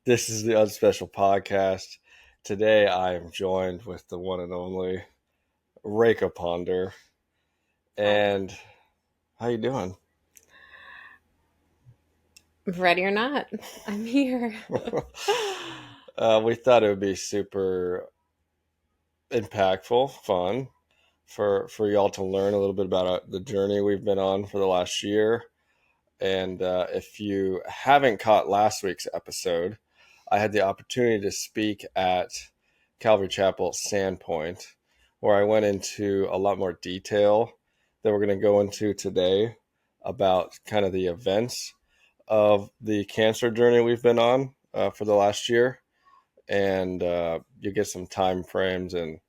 This is the Unspecial Podcast. Today I am joined with the one and only Reka Ponder. And how you doing? Ready or not, I'm here. We thought it would be super impactful, fun for y'all to learn a little bit about the journey we've been on for the last year. And if you haven't caught last week's episode, I had the opportunity to speak at Calvary Chapel Sandpoint, where I went into a lot more detail that we're going to go into today about kind of the events of the cancer journey we've been on for the last year. And you get some time frames and a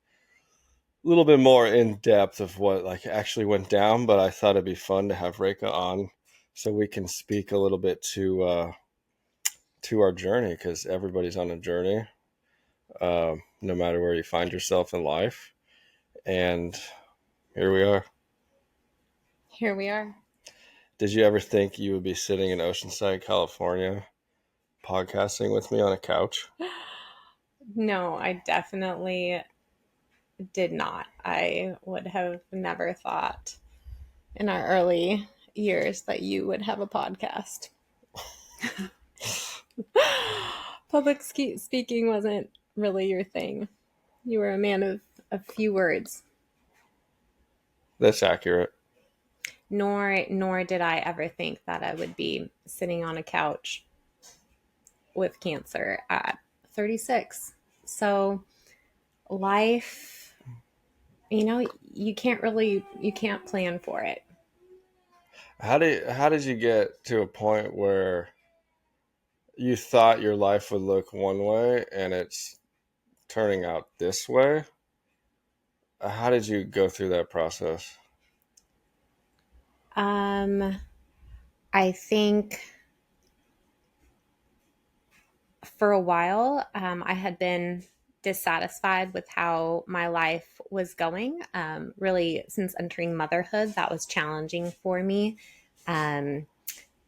little bit more in depth of what like actually went down. But I thought it'd be fun to have Reka on so we can speak a little bit to our journey, because everybody's on a journey, no matter where you find yourself in life. And here we are. Here we are. Did you ever think you would be sitting in Oceanside, California, podcasting with me on a couch? No, I definitely did not. I would have never thought in our early years that you would have a podcast. Public speaking wasn't really your thing. You were a man of a few words. That's accurate. Nor did I ever think that I would be sitting on a couch with cancer at 36. So life, you can't plan for it. How did you get to a point where you thought your life would look one way and it's turning out this way? How did you go through that process? I think for a while, I had been dissatisfied with how my life was going. Really, since entering motherhood, that was challenging for me.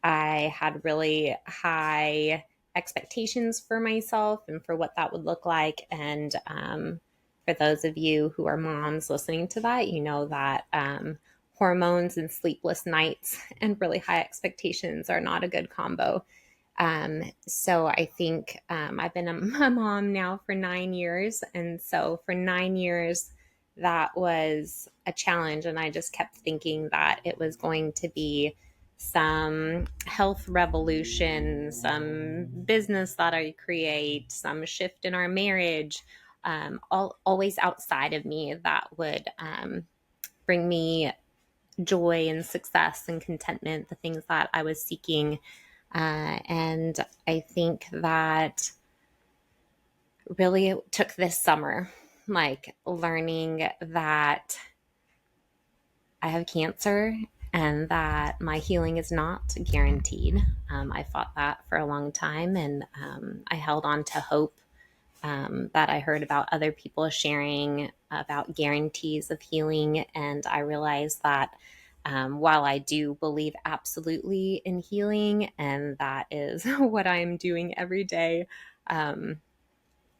I had really high expectations for myself and for what that would look like. And for those of you who are moms listening to that, you know that hormones and sleepless nights and really high expectations are not a good combo. So I think I've been a mom now for 9 years. And so for 9 years, that was a challenge. And I just kept thinking that it was going to be some health revolution, some business that I create, some shift in our marriage, always outside of me that would bring me joy and success and contentment, the things that I was seeking. And I think that really took this summer, like learning that I have cancer and that my healing is not guaranteed. I fought that for a long time, and I held on to hope that I heard about other people sharing about guarantees of healing. And I realized that while I do believe absolutely in healing, and that is what I'm doing every day, I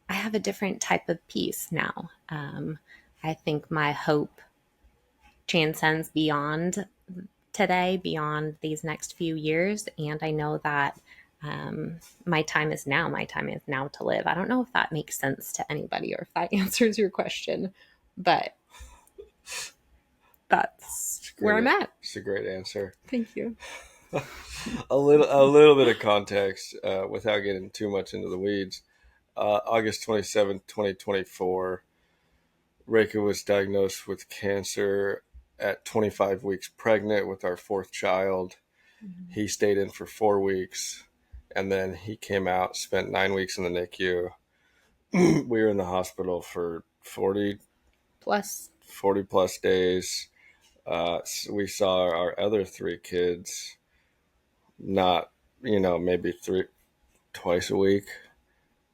have a different type of peace now. I think my hope transcends beyond today, beyond these next few years. And I know that my time is now. My time is now to live. I don't know if that makes sense to anybody or if that answers your question, but that's where I'm at. It's a great answer. Thank you. a little bit of context without getting too much into the weeds. August 27th, 2024, Reka was diagnosed with cancer at 25 weeks pregnant with our fourth child. Mm-hmm. He stayed in for 4 weeks, and then he came out, spent 9 weeks in the NICU. We were in the hospital for 40 plus days. So we saw our other 3 kids not, maybe twice a week.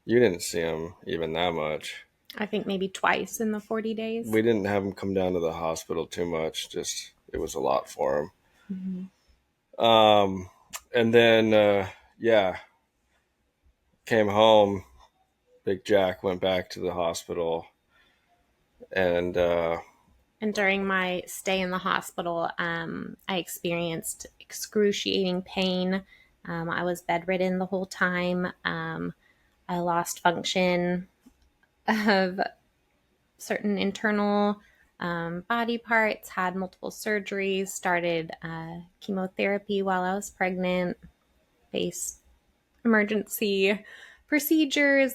You didn't see them even that much. I think maybe twice in the 40 days. We didn't have them come down to the hospital too much. Just, it was a lot for them. Mm-hmm. And then, came home, Big Jack went back to the hospital, and And during my stay in the hospital, I experienced excruciating pain. I was bedridden the whole time. I lost function of certain internal body parts, had multiple surgeries, started chemotherapy while I was pregnant, faced emergency procedures,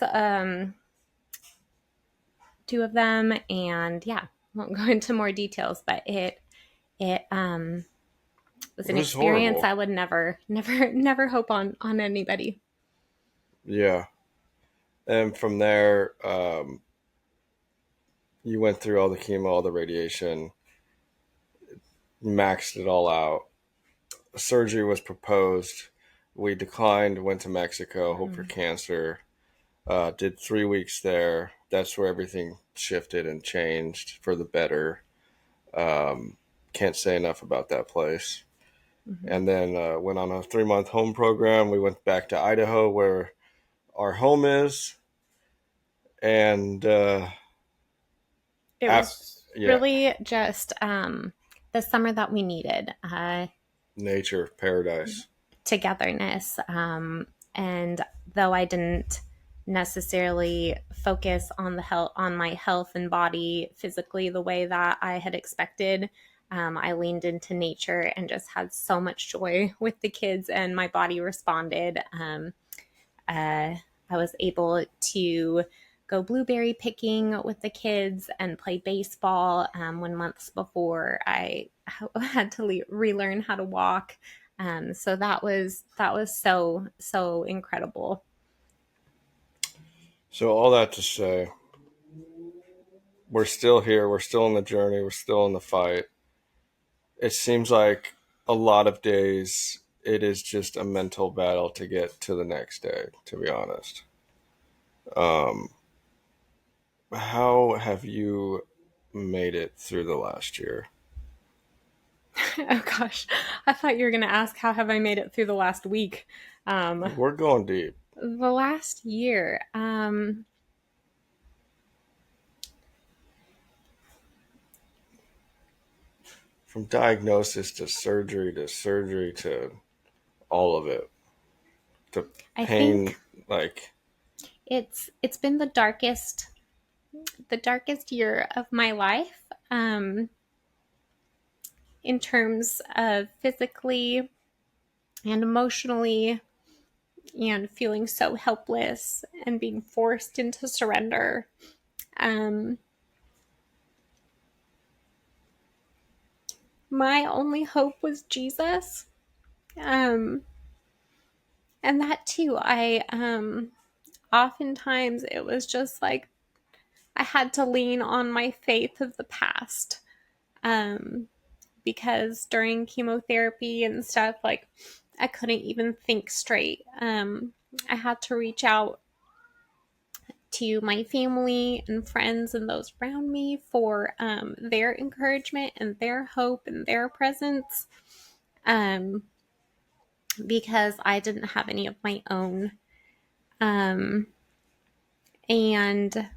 two of them, and yeah, won't go into more details, but it was it an was experience horrible. I would never hope on anybody. Yeah, and from there, you went through all the chemo, all the radiation, maxed it all out. Surgery was proposed. We declined, went to Mexico, hoped for Mm-hmm. cancer. Did 3 weeks there. That's where everything shifted and changed for the better. Um, can't say enough about that place. Mm-hmm. And then went on a 3 month home program. We went back to Idaho, where our home is, and It ap- was yeah, really just the summer that we needed. nature paradise. Togetherness. And though I didn't necessarily focus on the health, on my health and body physically the way that I had expected, I leaned into nature and just had so much joy with the kids, and my body responded. Uh, I was able to go blueberry picking with the kids and play baseball when months before I had to relearn how to walk. So that was so incredible. So all that to say, we're still here. We're still in the journey. We're still in the fight. It seems like a lot of days it is just a mental battle to get to the next day, to be honest. Um, how have you made it through the last year? Oh gosh, I thought you were going to ask how have I made it through the last week. Um, We're going deep. the last year. From diagnosis to surgery to all of it, to I pain, think like, it's been the darkest year of my life. In terms of physically and emotionally, and feeling so helpless and being forced into surrender. Um, my only hope was Jesus. Um, and that too, oftentimes it was just like I had to lean on my faith of the past. Um, because during chemotherapy and stuff, like I couldn't even think straight. I had to reach out to my family and friends and those around me for their encouragement and their hope and their presence, um, because I didn't have any of my own. Um, and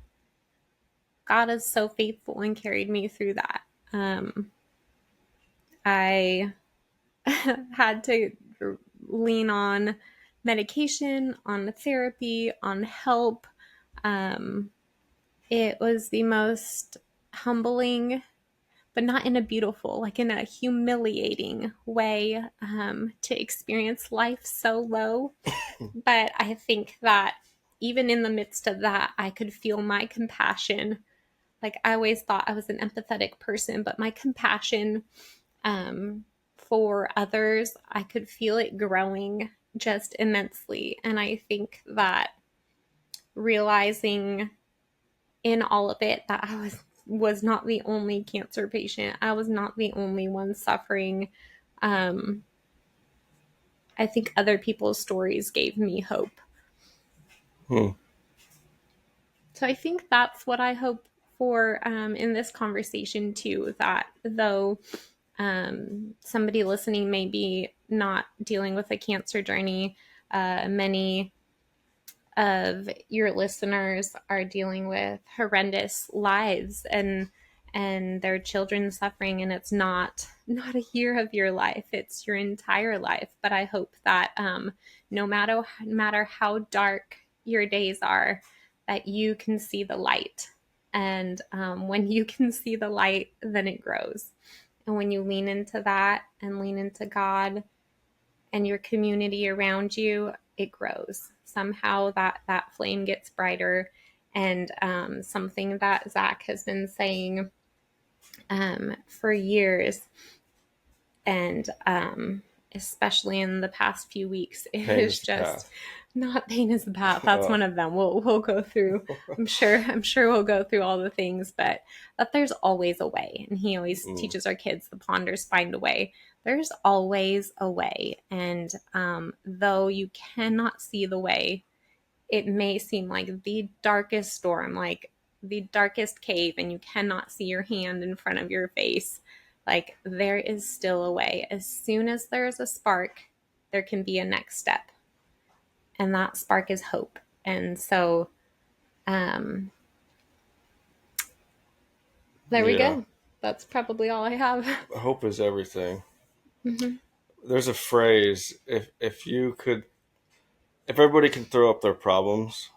God is so faithful and carried me through that. I had to lean on medication, on therapy, on help. Um, it was the most humbling, but not in a beautiful, like in a humiliating way, to experience life so low. But I think that even in the midst of that, I could feel my compassion. Like I always thought I was an empathetic person, but my compassion um, for others, I could feel it growing just immensely. And I think that realizing in all of it that I was not the only cancer patient. I was not the only one suffering. Um, I think other people's stories gave me hope. hmm. So I think that's what I hope for in this conversation too. That though somebody listening may be not dealing with a cancer journey, many of your listeners are dealing with horrendous lives and their children suffering, and it's not a year of your life, it's your entire life. But I hope that no matter how dark your days are, that you can see the light. And when you can see the light, then it grows. And when you lean into that and lean into God and your community around you, it grows. Somehow that flame gets brighter. And something that Zach has been saying for years, and especially in the past few weeks, it Pain is is the just path. not pain is the path. That's one of them. We'll go through. I'm sure we'll go through all the things, but that there's always a way. And he always Mm. teaches our kids, the ponders find a way. There's always a way, and though you cannot see the way, it may seem like the darkest storm, like the darkest cave, and you cannot see your hand in front of your face. Like, there is still a way. As soon as there's a spark, there can be a next step. And that spark is hope. And so, um, there we Yeah. go. That's probably all I have. Hope is everything. Mm-hmm. There's a phrase, if everybody can throw up their problems,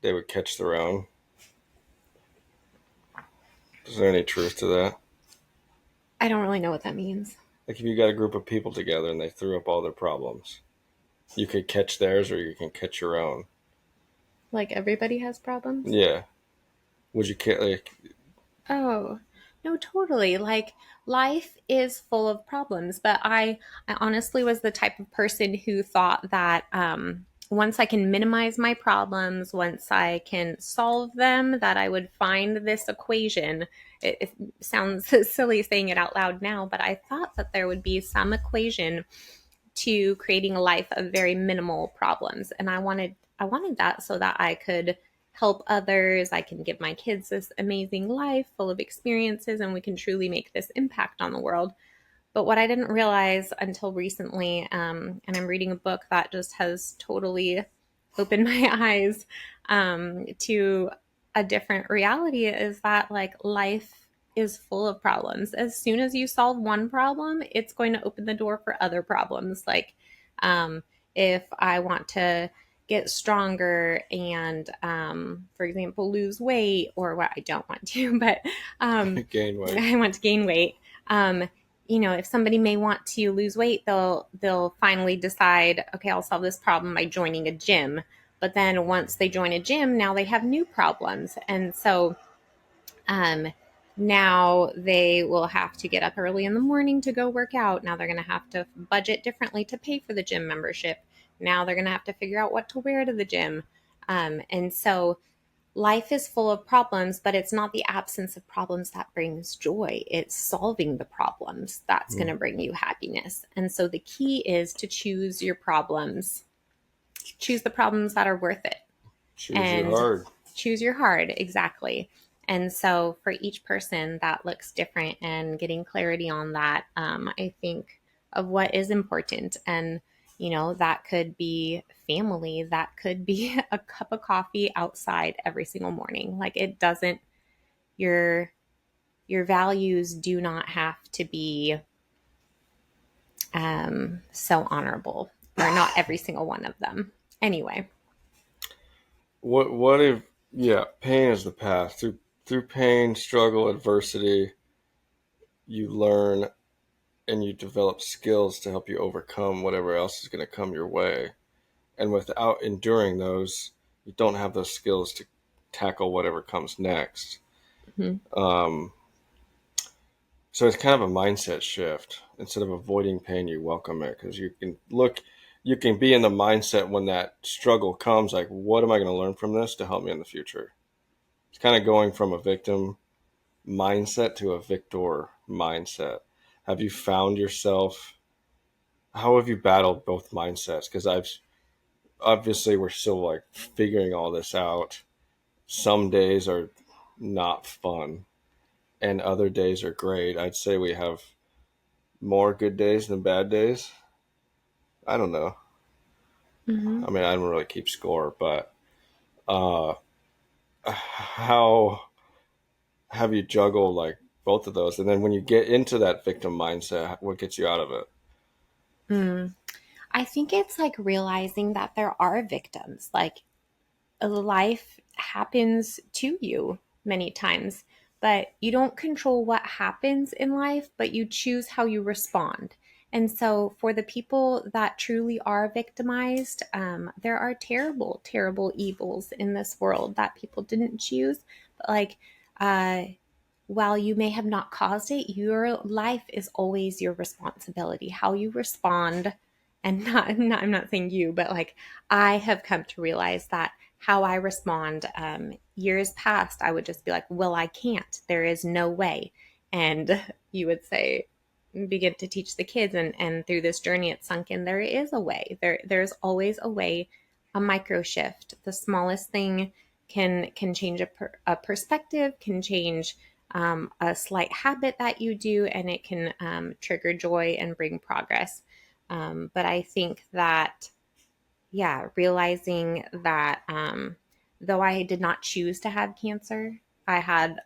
they would catch their own. Is there any truth to that? I don't really know what that means. Like if you got a group of people together and they threw up all their problems, you could catch theirs or you can catch your own. Like, everybody has problems? Yeah. Would you like? Oh, no, totally. Like, life is full of problems, but I honestly was the type of person who thought that once I can minimize my problems, once I can solve them, that I would find this equation. It sounds silly saying it out loud now, but I thought that there would be some equation to creating a life of very minimal problems, and I wanted that so that I could help others. I can give my kids this amazing life full of experiences, and we can truly make this impact on the world. But what I didn't realize until recently, and I'm reading a book that just has totally opened my eyes to a different reality, is that like life is full of problems. As soon as you solve one problem, it's going to open the door for other problems. Like, um, if I want to get stronger and, for example, lose weight, or what, I don't want to, but Gain weight. I want to gain weight. Um, if somebody may want to lose weight, they'll finally decide, okay, I'll solve this problem by joining a gym. But then once they join a gym, now they have new problems. And so um, now they will have to get up early in the morning to go work out. Now they're going to have to budget differently to pay for the gym membership. Now they're going to have to figure out what to wear to the gym. And so life is full of problems, but it's not the absence of problems that brings joy. It's solving the problems that's going to bring you happiness. And so the key is to choose your problems, choose the problems that are worth it, Choose your and hard. choose your hard. Exactly. And so for each person, that looks different, and getting clarity on that, I think, of what is important. And that could be family, that could be a cup of coffee outside every single morning. Like, it doesn't, your values do not have to be so honorable, or not every single one of them. Anyway. What if, yeah, pain is the path. Through pain, struggle, adversity, you learn and you develop skills to help you overcome whatever else is going to come your way. And without enduring those, you don't have those skills to tackle whatever comes next. Mhm. Um, so it's kind of a mindset shift. Instead of avoiding pain, you welcome it, because you can be in the mindset when that struggle comes, like, what am I going to learn from this to help me in the future? It's kind of going from a victim mindset to a victor mindset. Have you found yourself? How have you battled both mindsets? Because obviously we're still like figuring all this out. Some days are not fun, and other days are great. I'd say we have more good days than bad days. I don't know. Mhm. I mean, I don't really keep score, but Uh, how have you juggled like both of those? And then when you get into that victim mindset, what gets you out of it? Mm. I think it's like realizing that there are victims. Like life happens to you many times, but you don't control what happens in life, but you choose how you respond. And so, for the people that truly are victimized, there are terrible, terrible evils in this world that people didn't choose. But, like, uh, while you may have not caused it, your life is always your responsibility. How you respond, and I'm not saying you, but like I have come to realize that how I respond, years past, I would just be like, well, I can't. There is no way. And you would say, begin to teach the kids, and through this journey, it's sunk in. There is a way. There's always a way. A micro shift, the smallest thing can change a perspective, can change a slight habit that you do, and it can trigger joy and bring progress. But I think that, yeah, realizing that though I did not choose to have cancer, I had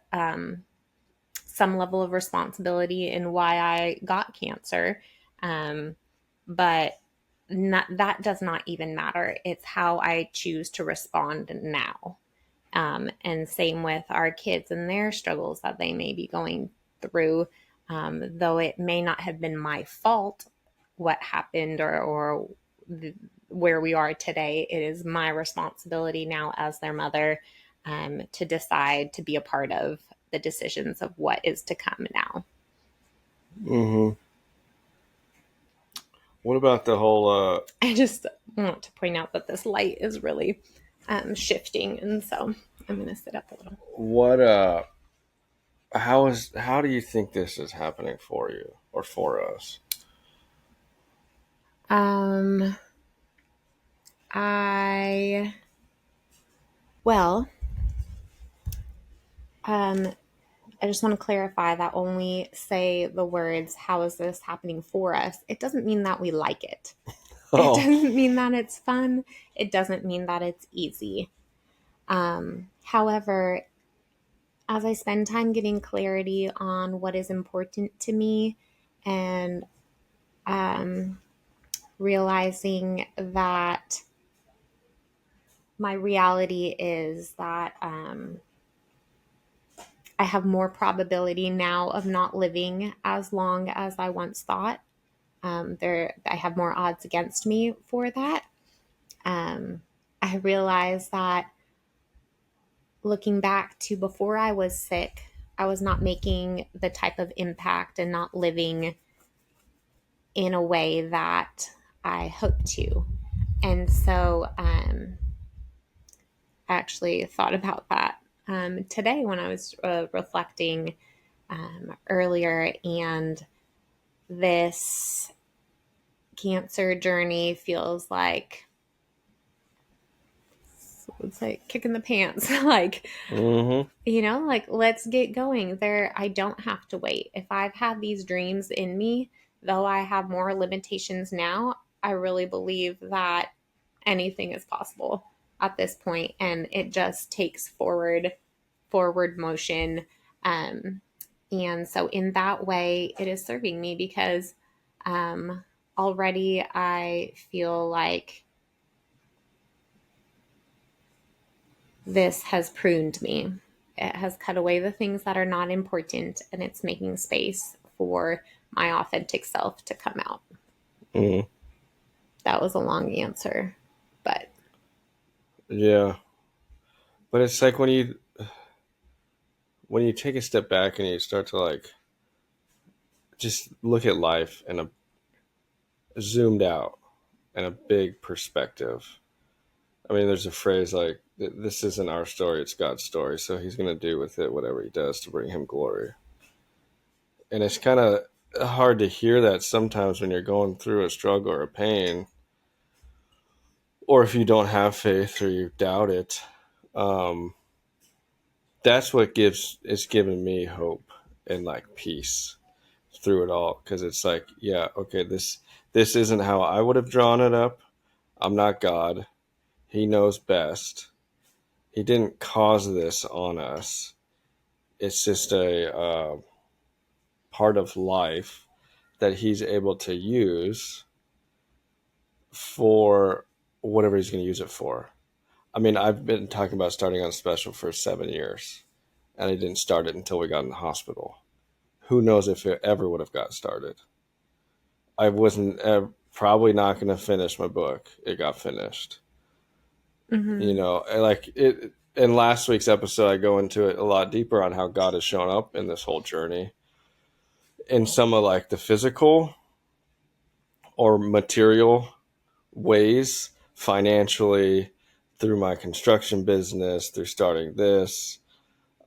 some level of responsibility in why I got cancer. Um, but that does not even matter. It's how I choose to respond now. And same with our kids and their struggles that they may be going through. Though it may not have been my fault what happened, or where we are today, it is my responsibility now as their mother, to decide to be a part of the decisions of what is to come now. Hmm. What about the whole? I just want to point out that this light is really shifting, and so I'm going to sit up a little. What? How do you think this is happening for you or for us? Um, I well, um, I just want to clarify that when we say the words, how is this happening for us? It doesn't mean that we like it. It Oh. doesn't mean that it's fun. It doesn't mean that it's easy. However, as I spend time getting clarity on what is important to me, and um, realizing that my reality is that I have more probability now of not living as long as I once thought. I have more odds against me for that. I realize that looking back to before I was sick, I was not making the type of impact and not living in a way that I hoped to. And so I actually thought about that today when I was reflecting earlier. And this cancer journey feels like, it's like kicking the pants. Like, Hmm. like, let's get going. I don't have to wait. If I've had these dreams in me, though I have more limitations now, I really believe that anything is possible at this point, and it just takes forward motion. Um, and so, in that way, it is serving me because um, already I feel like this has pruned me. It has cut away the things that are not important, and it's making space for my authentic self to come out. Hmm. That was a long answer, but Yeah, but it's like when you take a step back and you start to like just look at life in a zoomed out and a big perspective. I mean, there's a phrase like, "This isn't our story; it's God's story." So He's going to do with it whatever He does to bring Him glory. And it's kind of hard to hear that sometimes when you're going through a struggle or a pain, or if you don't have faith or you doubt it. Um, that's what gives it's given me hope and like peace through it all, because it's like, yeah, okay, this isn't how I would have drawn it up. I'm not God. He knows best. He didn't cause this on us. It's just a part of life that he's able to use for whatever he's going to use it for. I mean, I've been talking about starting on special for 7 years, and I didn't start it until we got in the hospital. Who knows if it ever would have got started? I wasn't probably not going to finish my book. It got finished. You Mm-hmm. know, like it. In last week's episode, I go into it a lot deeper on how God has shown up in this whole journey, in some of like the physical or material ways, financially, through my construction business, through starting this.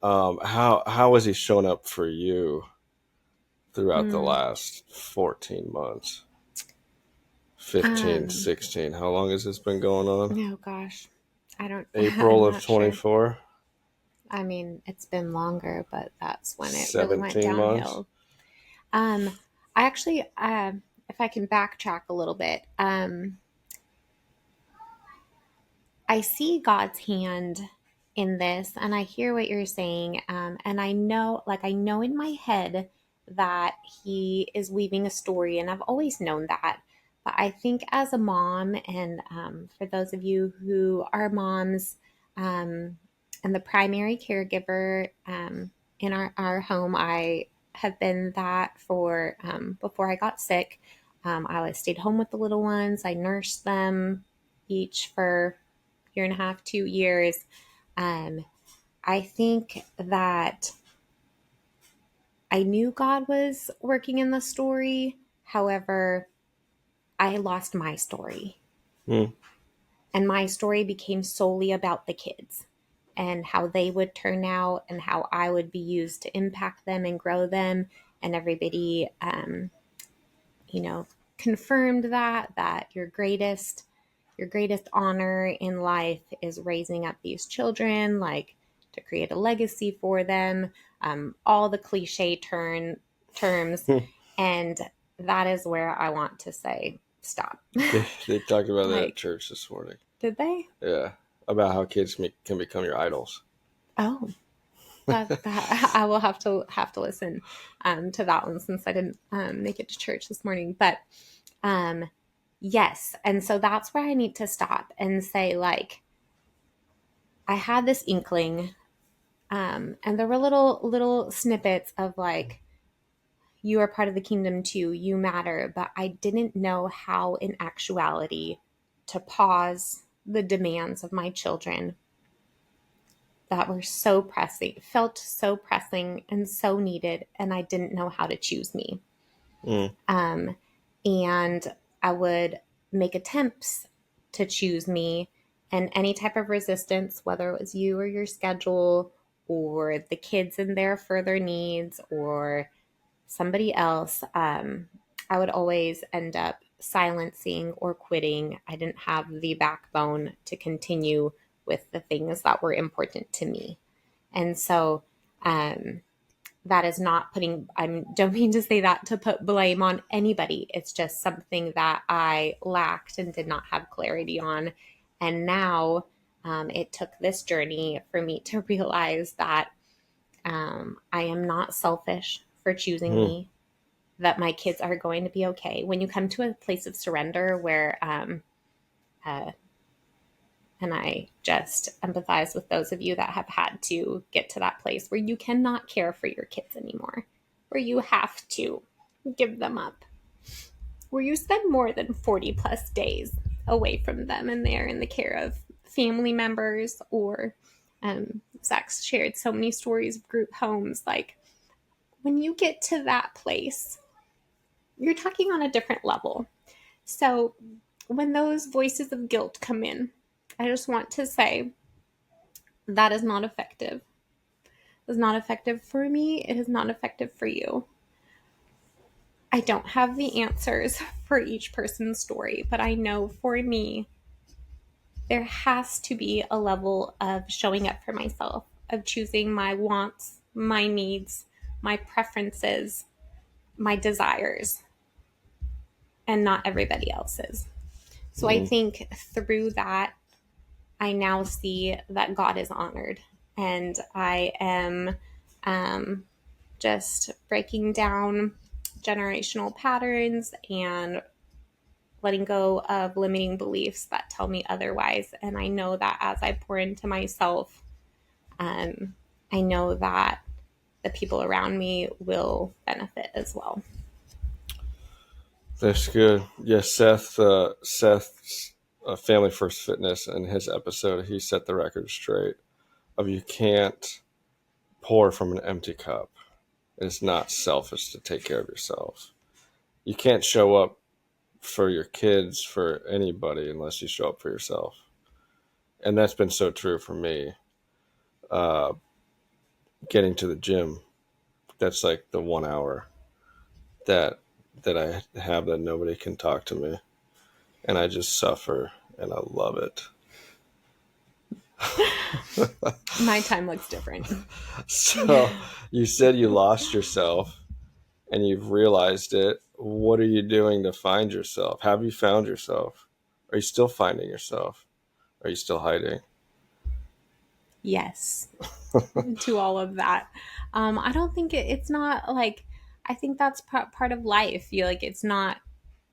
How has he shown up for you throughout the Mm. last 14 months? 15, Um, 16. How long has this been going on? oh gosh, I don't, April I'm of not sure. 24, I mean, it's been longer, but that's when it really went 17 months. downhill. Um, I actually, if I can backtrack a little bit, I see God's hand in this, and I hear what you're saying. And I know, like, I know in my head that He is weaving a story, and I've always known that. But I think as a mom, and for those of you who are moms, um, and the primary caregiver in our home, I have been that for before I got sick. I stayed home with the little ones. I nursed them each for year and a half, 2 years. Um, I think that I knew God was working in the story. However, I lost my story. Hmm. And my story became solely about the kids and how they would turn out and how I would be used to impact them and grow them. And everybody, you know, confirmed that your greatest honor in life is raising up these children, like to create a legacy for them, all the cliche terms. And that is where I want to say stop. They talked about that at Like, church this morning. did they? Yeah, about how kids can become your idols. Oh, that I will have to listen to that one since I didn't make it to church this morning. But um, yes, and so that's where I need to stop and say, like, I had this inkling, and there were little snippets of like, you are part of the kingdom too, you matter, but I didn't know how in actuality to pause the demands of my children that were so pressing, felt so pressing and so needed, and I didn't know how to choose me. Mm. Um, and I would make attempts to choose me, and any type of resistance, whether it was you or your schedule or the kids and their further needs or somebody else, I would always end up silencing or quitting. I didn't have the backbone to continue with the things that were important to me. And so, um, that is not putting, I don't mean to say that to put blame on anybody. It's just something that I lacked and did not have clarity on. And now it took this journey for me to realize that I am not selfish for choosing Mm. me, that my kids are going to be okay. When you come to a place of surrender where, uh, and I just empathize with those of you that have had to get to that place where you cannot care for your kids anymore, where you have to give them up, where you spend more than 40 plus days away from them and they're in the care of family members or Zach's shared so many stories of group homes. Like, when you get to that place, you're talking on a different level. So when those voices of guilt come in, I just want to say that is not effective. It is not effective for me. It is not effective for you. I don't have the answers for each person's story, but I know for me, there has to be a level of showing up for myself, of choosing my wants, my needs, my preferences, my desires, and not everybody else's. So I Mm. think through that, I now see that God is honored, and I am um, just breaking down generational patterns and letting go of limiting beliefs that tell me otherwise. And I know that as I pour into myself, um, I know that the people around me will benefit as well. That's good. Yes, Seth's Family First Fitness in his episode, he set the record straight of you can't pour from an empty cup. It's not selfish to take care of yourself. You can't show up for your kids, for anybody, unless you show up for yourself. And that's been so true for me. Uh, Getting to the gym, that's like the 1 hour that I have that nobody can talk to me, and I just suffer, and I love it. My time looks different. So you said you lost yourself and you've realized it. What are you doing to find yourself? Have you found yourself? Are you still finding yourself? Are you still hiding? Yes, to all of that. I don't think it's not like, I think that's part of life. You like, it's not,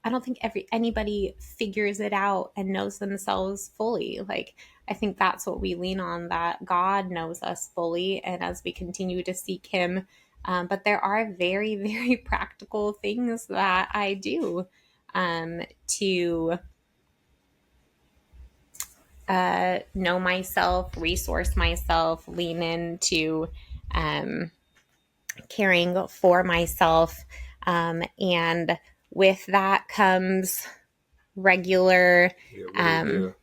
I don't think anybody figures it out and knows themselves fully. Like, I think that's what we lean on, that God knows us fully, and as we continue to seek Him. But there are very, very practical things that I do to know myself, resource myself, lean into um, caring for myself. And with that comes regular, Yeah, what do you um,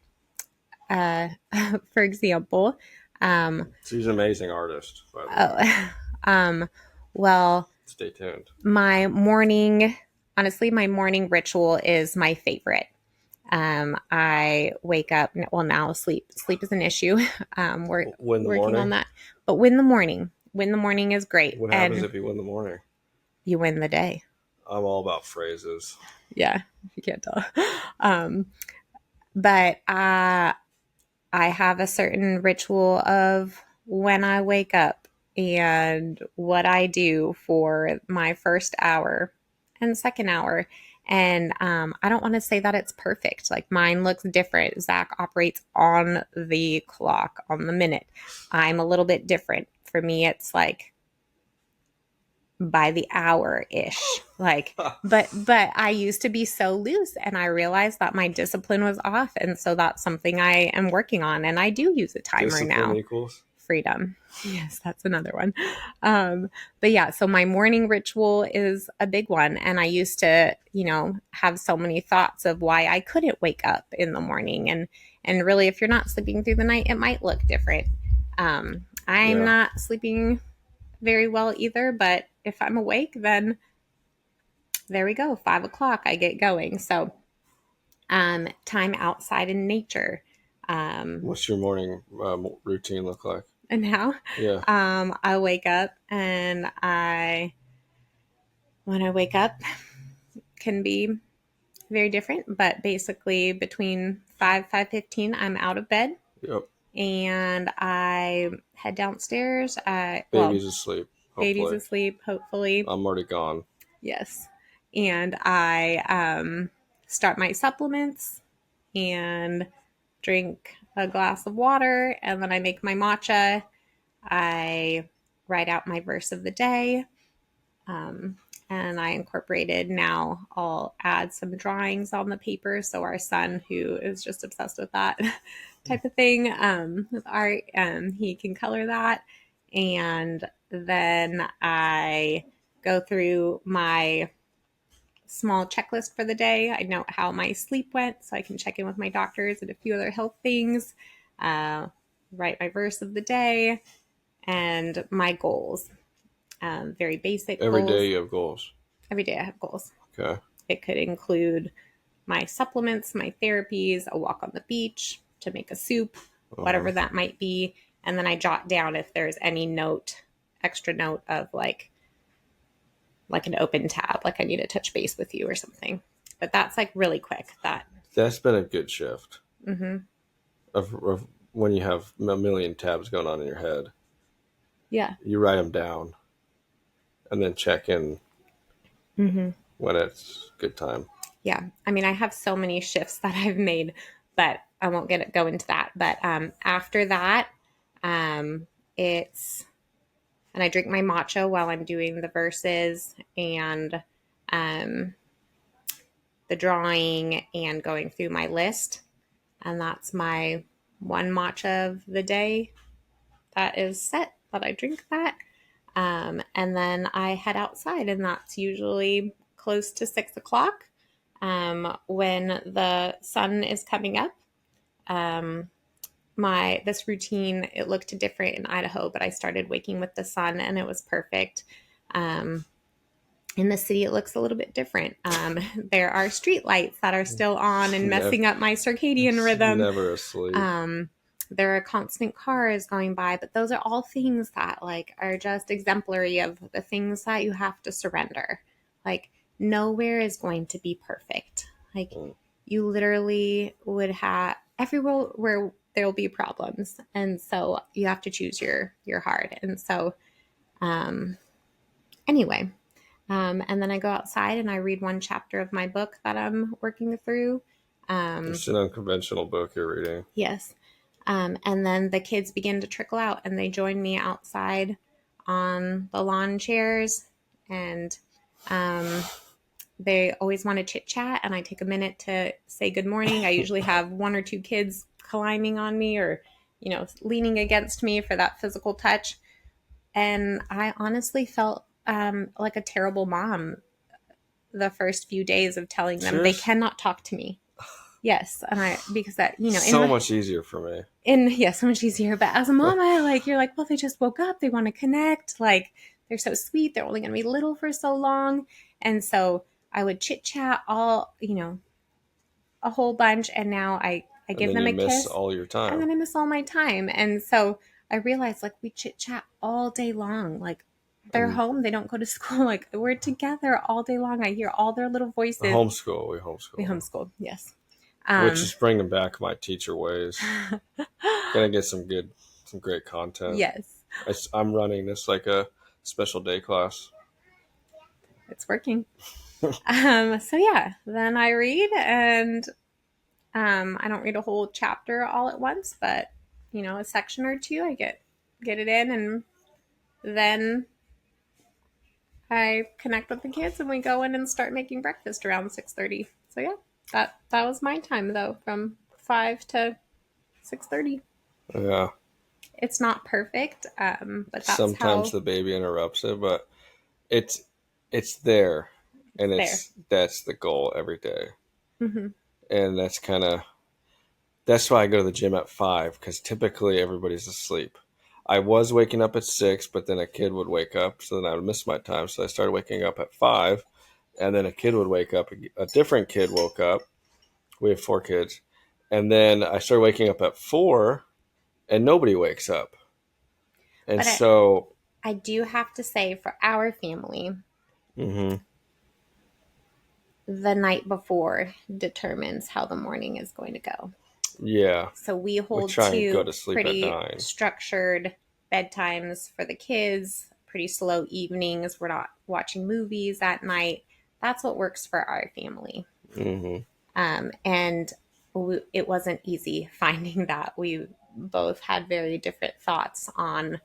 do? uh, for example, She's an amazing artist, by the way. oh, um, well, Stay tuned. my morning, honestly, my morning ritual is my favorite. I wake up. Well, now sleep is an issue. We're Win the working on morning. that, but win the morning is great, What happens and if you win the morning? you win the day. I'm all about phrases. Yeah, if you can't tell. Um, but I have a certain ritual of when I wake up and what I do for my first hour and second hour. And I don't want to say that it's perfect. Like, mine looks different. Zach operates on the clock, on the minute. I'm a little bit different. For me, it's like by the hour ish. Like, but I used to be so loose, and I realized that my discipline was off, and so that's something I am working on, and I do use a timer Discipline now. equals Freedom. Yes, that's another one. But yeah, so my morning ritual is a big one, and I used to, have so many thoughts of why I couldn't wake up in the morning, and really, if you're not sleeping through the night, it might look different. I'm yeah. not sleeping very well either, but if I'm awake, then there we go. 5 o'clock, I get going. So, time outside in nature. Um, What's your morning routine look like? and now, Yeah. I wake up, and when I wake up, can be very different, but basically between 5:15, I'm out of bed, Yep. and I head downstairs. Baby's asleep. Baby's Hopefully. asleep, hopefully. I'm already gone. Yes. And I start my supplements and drink a glass of water, and then I make my matcha. I write out my verse of the day. Um, and I incorporated, now I'll add some drawings on the paper. So our son, who is just obsessed with that type of thing, with art, he can color that. And then I go through my small checklist for the day. I note how my sleep went so I can check in with my doctors and a few other health things. Uh, Write my verse of the day and my goals. Very basic Every goals. day you have goals. Every day I have goals. Okay. It could include my supplements, my therapies, a walk on the beach, to make a soup, whatever that might be. And then I jot down if there's any extra note of like an open tab, like I need to touch base with you or something. But that's like really quick. That's been a good shift. Mm-hmm. of when you have a million tabs going on in your head. Yeah. You write them down and then check in Hmm. when it's good time. Yeah. I mean, I have so many shifts that I've made, but I won't go into that. But after that, um, it's and I drink my matcha while I'm doing the verses and um, the drawing and going through my list. And that's my one matcha of the day that is set that I drink that. And then I head outside, and that's usually close to 6 o'clock when the sun is coming up. Um, my this routine, it looked different in Idaho, but I started waking with the sun, and it was perfect. Um, in the city, it looks a little bit different. There are street lights that are still on and Never, messing up my circadian rhythm. never asleep. Um, there are constant cars going by, but those are all things that like are just exemplary of the things that you have to surrender. Like nowhere is going to be perfect. Like Mm. you literally would have everywhere where there will be problems, and so you have to choose your heart. And so, um, anyway, and then I go outside and I read one chapter of my book that I'm working through. It's an unconventional book you're reading. Yes. And then the kids begin to trickle out and they join me outside on the lawn chairs. And um, they always want to chit chat. And I take a minute to say good morning. I usually have one or two kids climbing on me or, leaning against me for that physical touch. And I honestly felt like a terrible mom the first few days of telling them they Serious? cannot talk to me. Yes, and because that So much easier for me. so much easier. But as a mom, you're like, well, they just woke up, they want to connect, like they're so sweet, they're only going to be little for so long, and so I would chit chat all a whole bunch, and now I And give then them you a miss kiss, all your and time. then I miss all my time, and so I realized like we chit chat all day long, like. They're And home. They don't go to school. Like we're together all day long. I hear all their little voices. homeschool, we We homeschool. homeschool, yes. Which Um, is bringing back my teacher ways. Gonna get some great content. yes, I'm running this like a special day class. it's working. So yeah, then I read, and I don't read a whole chapter all at once, but a section or two. I get it in, and then I connect with the kids, and we go in and start making breakfast around 6:30. So yeah, that was my time though, from 5 to 6:30. Yeah. It's not perfect, but that's Sometimes how the baby interrupts it, but it's it's there, and it's there. that's the goal every day, Hmm. and that's why I go to the gym at 5 because typically everybody's asleep. I was waking up at 6, but then a kid would wake up, so then I would miss my time. So I started waking up at 5, and then a kid would wake up. A different kid woke up. We have 4 kids, and then I started waking up at 4, and nobody wakes up, and But so. I do have to say, for our family, Mhm. the night before determines how the morning is going to go. Yeah, So we we hold try and go to to sleep at pretty 9. structured bedtimes for the kids, pretty slow evenings. We're not watching movies at night. That's what works for our family. Hmm. And it wasn't easy finding that. We both had very different thoughts on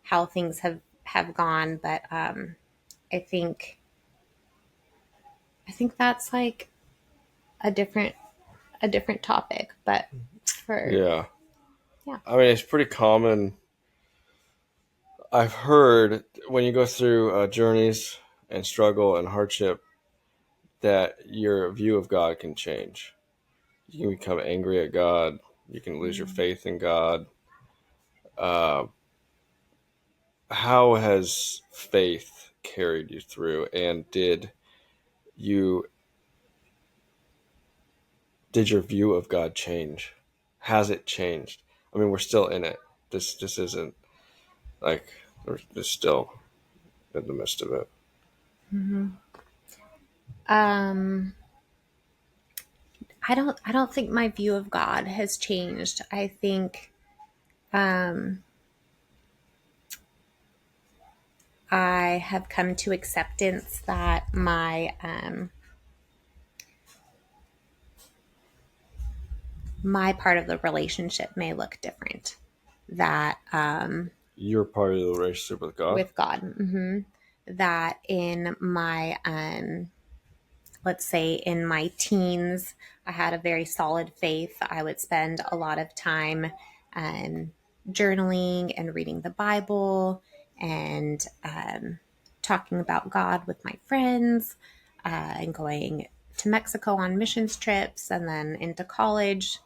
how things have gone, but I think I think that's like a different topic, but for Yeah, yeah. I mean it's pretty common. I've heard when you go through journeys and struggle and hardship that your view of God can change. You can become angry at God. You can lose your Mm. faith in God. Uh, how has faith carried you through? And you did your view of God change? Has it changed? I mean, we're still in it. This isn't like we're just still in the midst of it. Mhm. Um, I don't think my view of God has changed. I think um, I have come to acceptance that my part of the relationship may look different. That You're part of the relationship with God. with God, that in my let's say in my teens, I had a very solid faith. I would spend a lot of time um, journaling and reading the Bible and talking about God with my friends and going to Mexico on missions trips and then into college.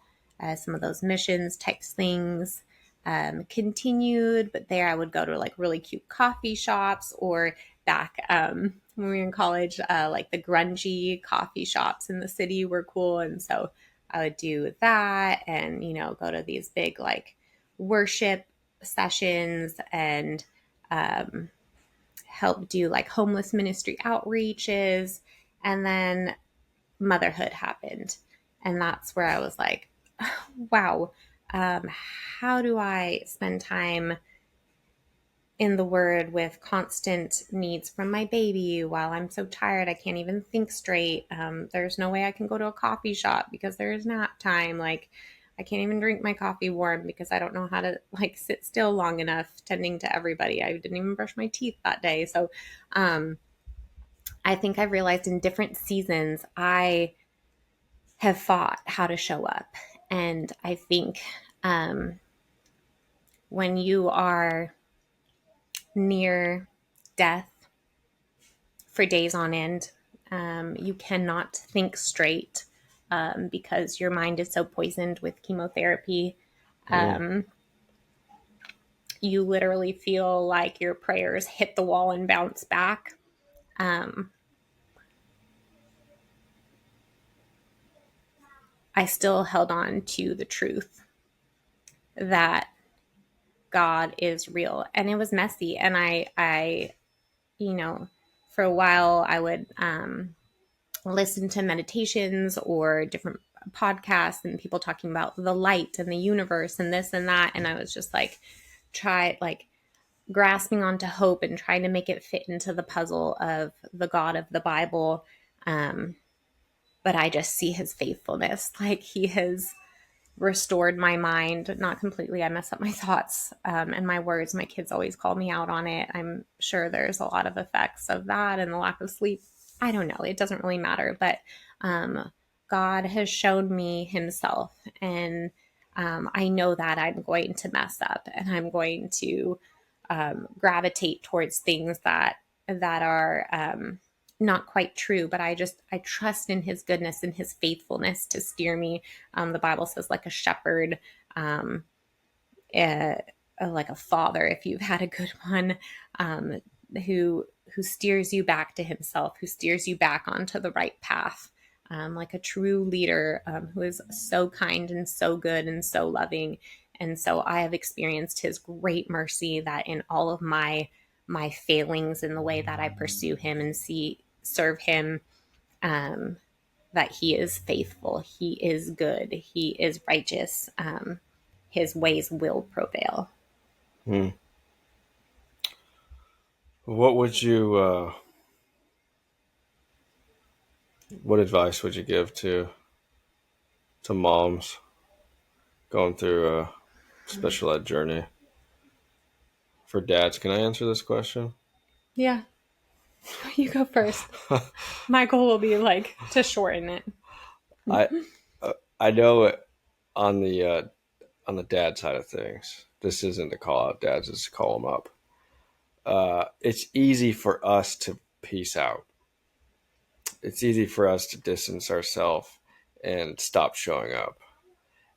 Some of those missions type things continued, but there I would go to like really cute coffee shops or back when we were in college, like the grungy coffee shops in the city were cool. And so I would do that and, go to these big like worship sessions and um, help do like homeless ministry outreaches. And then motherhood happened. And that's where I was like, wow, how do I spend time in the word with constant needs from my baby while I'm so tired I can't even think straight? There's no way I can go to a coffee shop because there's nap time. Like I can't even drink my coffee warm because I don't know how to like sit still long enough tending to everybody. I didn't even brush my teeth that day. So um, I think I've realized in different seasons I have fought how to show up. And I think um, when you are near death for days on end, you cannot think straight because your mind is so poisoned with chemotherapy. Mm. Um, you literally feel like your prayers hit the wall and bounce back. Um, I still held on to the truth that God is real, and it was messy. And you know, for a while, I would listen to meditations or different podcasts and people talking about the light and the universe and this and that. And I was just like, try like grasping onto hope and trying to make it fit into the puzzle of the God of the Bible. Um, but I just see his faithfulness. Like he has restored my mind, not completely. I mess up my thoughts and my words. My kids always call me out on it. I'm sure there's a lot of effects of that and the lack of sleep. I don't know. It doesn't really matter. But um, God has shown me himself. And I know that I'm going to mess up and I'm going to gravitate towards things that are not quite true, but I trust in his goodness and his faithfulness to steer me. The Bible says, like a shepherd, um, uh, like a father, if you've had a good one, um, who who steers you back to himself, who steers you back onto the right path. Like a true leader who is so kind and so good and so loving. And so I have experienced his great mercy that in all of my failings in the way that I pursue him and serve him, um, that he is faithful, he is good, he is righteous. His ways will prevail. Mm. What would you? What advice would you give to moms going through a special ed journey? For dads, can I answer this question? Yeah, you go first. My goal will be like to shorten it. I I know on the dad side of things, this isn't to call out dads, it's to call them up. It's easy for us to peace out. It's easy for us to distance ourselves and stop showing up.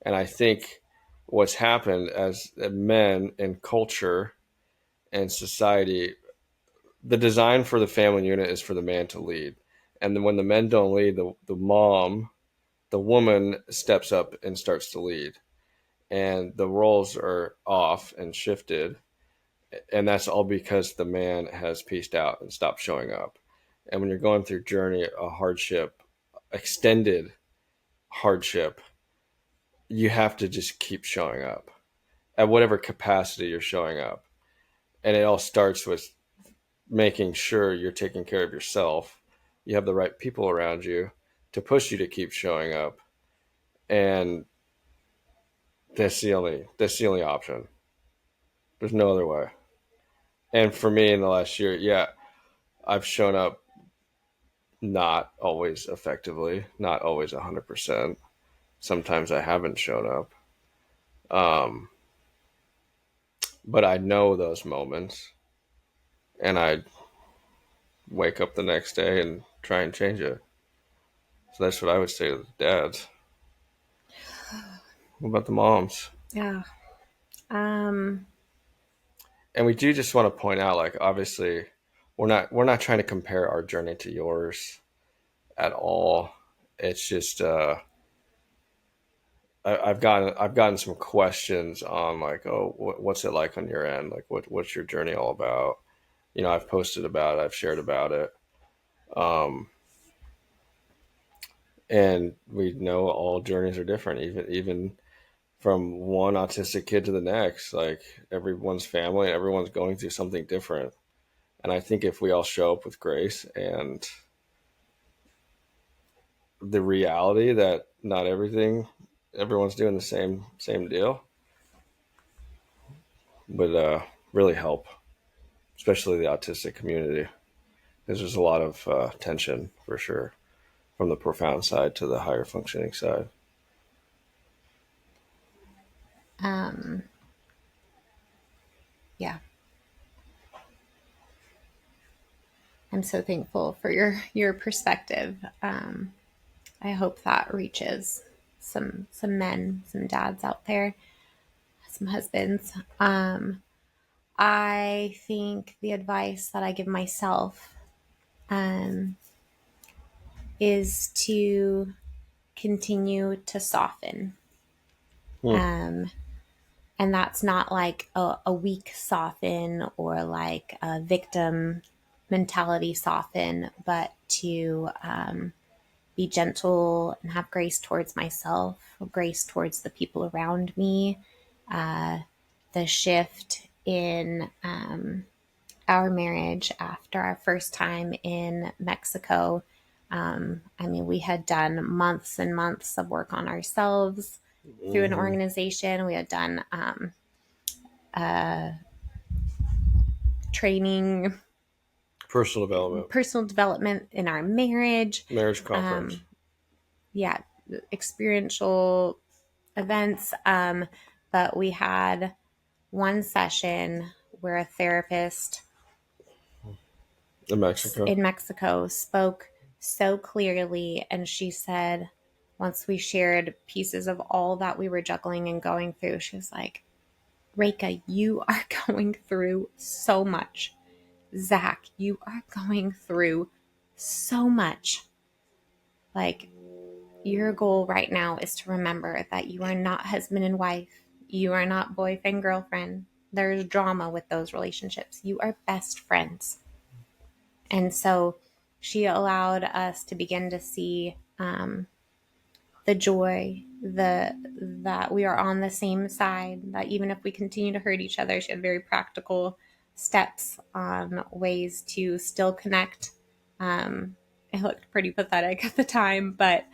And I think what's happened as men in culture and society, the design for the family unit is for the man to lead. And then when the men don't lead, the woman steps up and starts to lead. And the roles are off and shifted. And that's all because the man has pieced out and stopped showing up. And when you're going through journey, a hardship, extended hardship, you have to just keep showing up at whatever capacity you're showing up. And it all starts with making sure you're taking care of yourself. You have the right people around you to push you to keep showing up. And that's the only option. There's no other way. And for me in the last year, yeah, I've shown up not always effectively, not always 100%. Sometimes I haven't shown up. Um, but I know those moments, and I wake up the next day and try and change it. So that's what I would say to the dads. What about the moms? Yeah. Um, And we do just want to point out, like, obviously, we're not trying to compare our journey to yours at all. It's just I've gotten some questions on, like, oh, what's it like on your end? Like, what's your journey all about? I've posted about it, I've shared about it, um, and we know all journeys are different, even from one autistic kid to the next. Like, everyone's family and everyone's going through something different. And I think if we all show up with grace and the reality that not everyone's doing the same deal, would really help, especially the autistic community, because there's a lot of tension for sure, from the profound side to the higher functioning side. um, yeah. I'm so thankful for your perspective. I hope that reaches some men, some dads out there, some husbands. I think the advice that I give myself um, is to continue to soften. Hmm. Um, and that's not like a weak soften or like a victim mentality soften, but to be gentle and have grace towards myself, grace towards the people around me. The shift in our marriage after our first time in Mexico. I mean, we had done months and months of work on ourselves through an Hmm. organization. We had done training, Personal development, personal development in our marriage. marriage conference. Um, yeah, experiential events. But we had one session where a therapist In Mexico. in Mexico spoke so clearly. And she said, once we shared pieces of all that we were juggling and going through, she was like, Reka, you are going through so much. Zach, you are going through so much. Like, your goal right now is to remember that you are not husband and wife. You are not boyfriend, girlfriend. There's drama with those relationships. You are best friends. And so she allowed us to begin to see the joy, that we are on the same side, that even if we continue to hurt each other, she had very practical steps on ways to still connect. It looked pretty pathetic at the time, but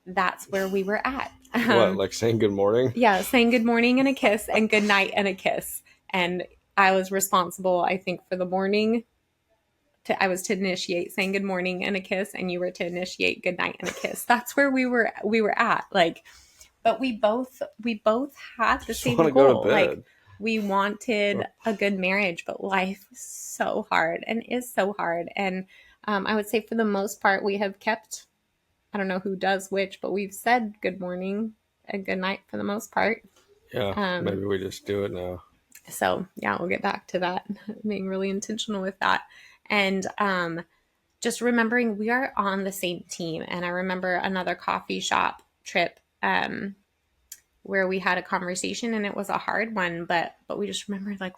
that's where we were at. What, like saying good morning? Yeah, saying good morning and a kiss and good night and a kiss. And I was responsible, I think, for the morning. I was to initiate saying good morning and a kiss, and you were to initiate good night and a kiss. That's where we were at. Like, but we both had the Just same want to go to goal. Like, bed. we wanted a good marriage, but life is so hard and is so hard. And I would say for the most part, we have kept, I don't know who does which, but we've said good morning and good night for the most part. Yeah, Um, maybe we just do it now. so yeah, we'll get back to that, being really intentional with that. And just remembering we are on the same team. And I remember another coffee shop trip where we had a conversation, and it was a hard one, but we just remembered, like,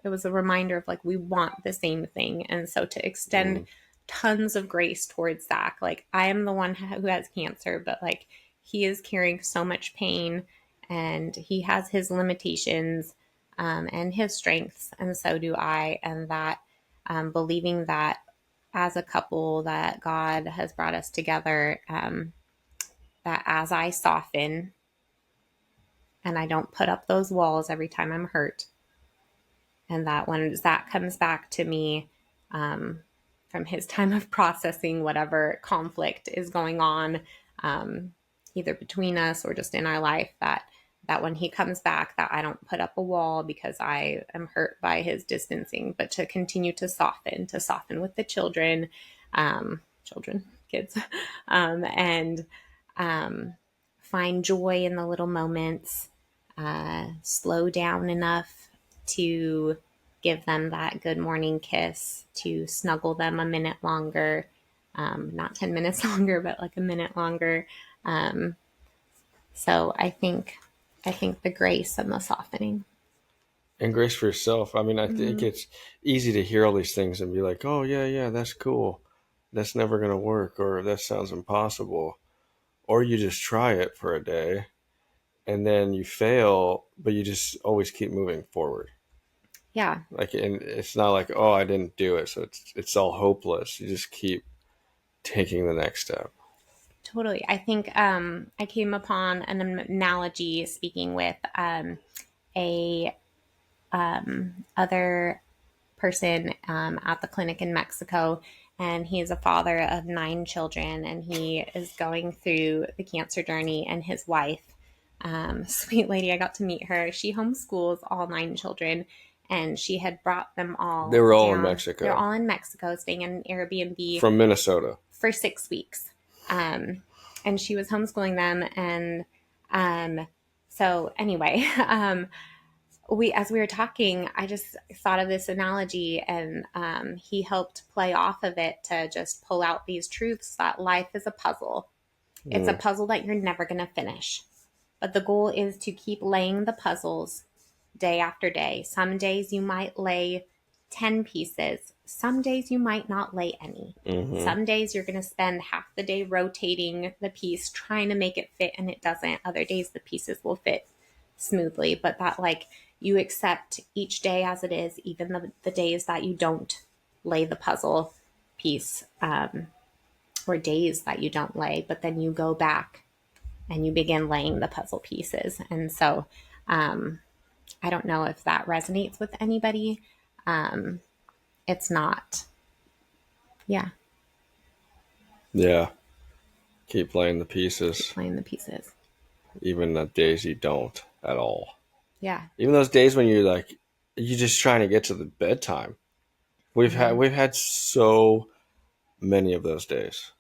it was a reminder of, like, we want the same thing. And so to extend Mm. tons of grace towards Zach. Like, I am the one who has cancer, but like, he is carrying so much pain, and he has his limitations, and his strengths, and so do I. And that, believing that as a couple, that God has brought us together, that as I soften and I don't put up those walls every time I'm hurt, and that when Zach comes back to me, um, from his time of processing whatever conflict is going on, um, either between us or just in our life, that when he comes back, that I don't put up a wall because I am hurt by his distancing, but to continue to soften with the children, kids, and um, find joy in the little moments, slow down enough to give them that good morning kiss, to snuggle them a minute longer, not 10 minutes longer, but like a minute longer. Um, so I think the grace and the softening. And grace for yourself. I mean, I think Mm-hmm. it's easy to hear all these things and be like, oh, yeah, yeah, that's cool. That's never going to work, or that sounds impossible. Or you just try it for a day and then you fail, but you just always keep moving forward. Yeah, Like, and it's not like, oh, I didn't do it, so it's all hopeless. You just keep taking the next step. totally. I think I came upon an analogy speaking with a other person at the clinic in Mexico, and he is a father of 9 children, and he is going through the cancer journey. And his wife, sweet lady, I got to meet her. She homeschools all 9 children, and she had brought them They all were all in down. They're Mexico all in Mexico, staying in an Airbnb from Minnesota. for 6 weeks. Um, and she was homeschooling them. And so, anyway, as we were talking, I just thought of this analogy, and he helped play off of it to just pull out these truths that life is a puzzle. It's a Mm, puzzle that you're never going to finish. But the goal is to keep laying the puzzles day after day. Some days you might lay 10 pieces, some days you might not lay any. hmm Some days you're going to spend half the day rotating the piece, trying to make it fit, and it doesn't. Other days the pieces will fit smoothly, but that, like, you accept each day as it is, even the days that you don't lay the puzzle piece, or days that you don't lay, but then you go back and you begin laying the puzzle pieces. And so, um, I don't know if that resonates with anybody. Um, it's not. Yeah, Yeah. Keep playing the keep pieces, playing the pieces. even the days you don't at all. Yeah. Even those days when you're like, you're just trying to get to the bedtime. Mm-hmm. We've had so many of those days.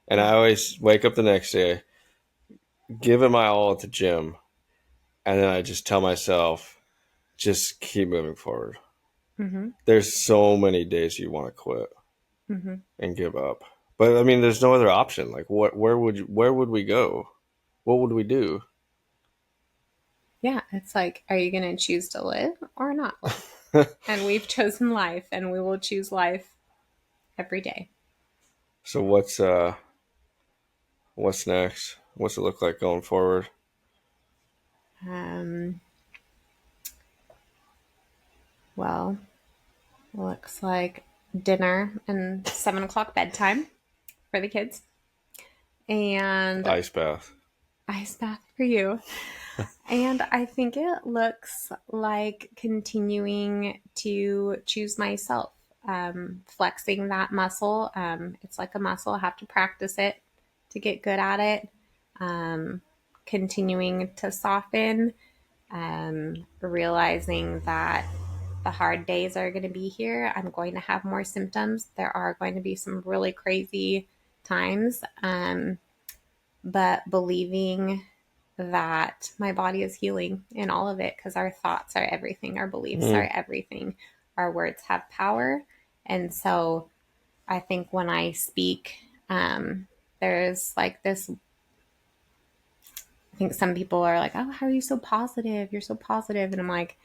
And I Yeah. always wake up the next day, give it my all at the gym, and then I just tell myself, just keep moving forward. Mm-hmm. There's so many days you want to quit Mm-hmm. and give up. But I mean, there's no other option. Like, where would we go? What would we do? Yeah. It's like, are you going to choose to live or not live? And we've chosen life, and we will choose life every day. So what's next? What's it look like going forward? Um, well, looks like dinner and 7 o'clock bedtime for the kids, and Ice bath. ice bath for you. And I think it looks like continuing to choose myself, flexing that muscle. It's like a muscle, I have to practice it to get good at it. Um, Continuing to soften, realizing that the hard days are going to be here. I'm going to have more symptoms. There are going to be some really crazy times, but believing that my body is healing in all of it, because our thoughts are everything, our beliefs are Mm. everything, our words have power. And so I think when I speak, there's like this. I think some people are like, oh, how are you so positive? You're so positive. And I'm like,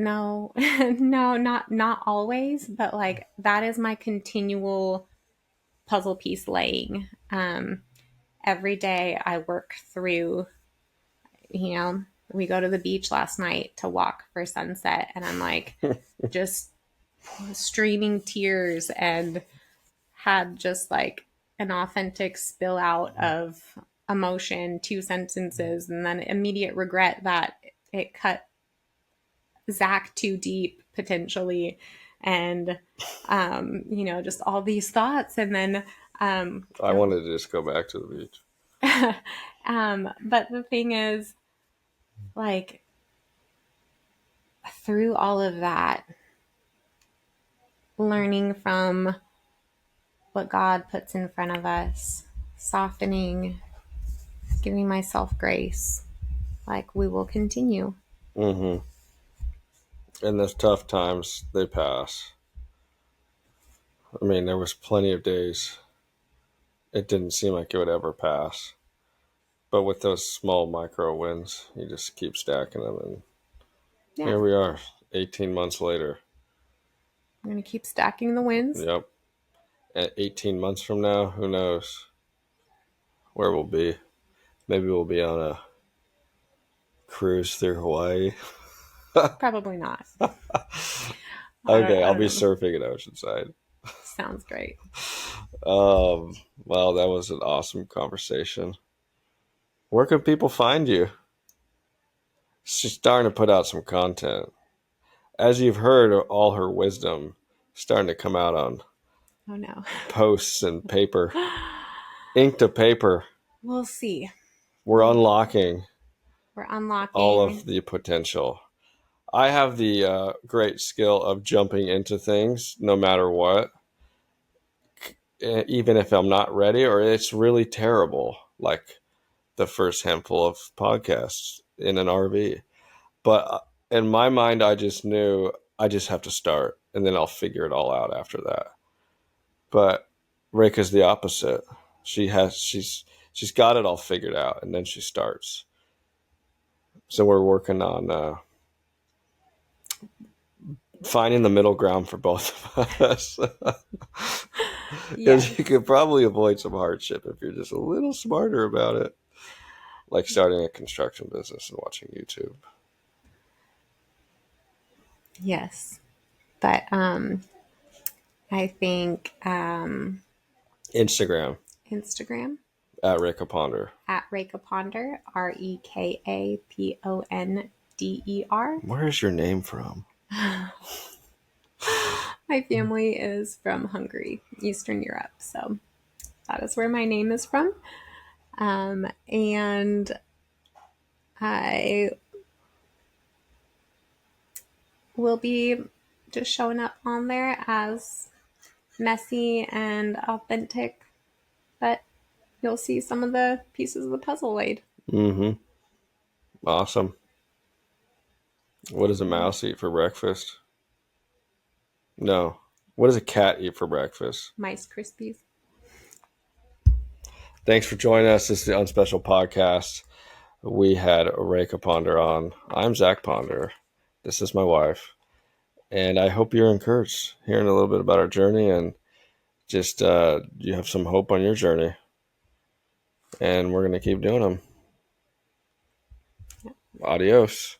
No, no, not always, but like that is my continual puzzle piece laying. Every day I work through, you know, we go to the beach last night to walk for sunset, and I'm like just streaming tears and had just like an authentic spill out of emotion, two sentences, and then immediate regret that it cut Zach too deep potentially, and just all these thoughts, and then I wanted to just go back to the beach. but the thing is, like, through all of that, learning from what God puts in front of us, softening, giving myself grace, like we will continue. Mm-hmm. And those tough times, they pass. I mean, there was plenty of days it didn't seem like it would ever pass. But with those small micro wins, you just keep stacking them. And Yeah, here we are, 18 months later. I'm gonna keep stacking the wins. Yep. And 18 months from now, who knows where we'll be. Maybe we'll be on a cruise through Hawaii. Probably not. Okay, I'll I don't be know. surfing at Oceanside. Sounds great. Well, that was an awesome conversation. Where can people find you? She's starting to put out some content. As you've heard, all her wisdom starting to come out on Oh no. posts and paper, ink to paper. We'll see. We're unlocking We're all unlocking. of the potential. I have the great skill of jumping into things no matter what, even if I'm not ready or it's really terrible, like the first handful of podcasts in an RV. But in my mind, I just knew I just have to start and then I'll figure it all out after that. But Reika's the opposite. She's got it all figured out and then she starts. So we're working on finding the middle ground for both of us. Because Yes. you could probably avoid some hardship if you're just a little smarter about it. Like starting a construction business and watching YouTube. Yes. But I think Instagram Instagram at Reika Ponder. at Reka Ponder, RekaPonder. Where's your name from? My family is from Hungary, Eastern Europe, so that is where my name is from. And I will be just showing up on there as messy and authentic, but you'll see some of the pieces of the puzzle laid. Mm-hmm. Awesome. What does a mouse eat for breakfast? No. What does a cat eat for breakfast? Mice Krispies. Thanks for joining us. This is the Unspecial Podcast. We had Reika Ponder on. I'm Zach Ponder. This is my wife. And I hope you're encouraged hearing a little bit about our journey and just you have some hope on your journey. And we're going to keep doing them. Adios.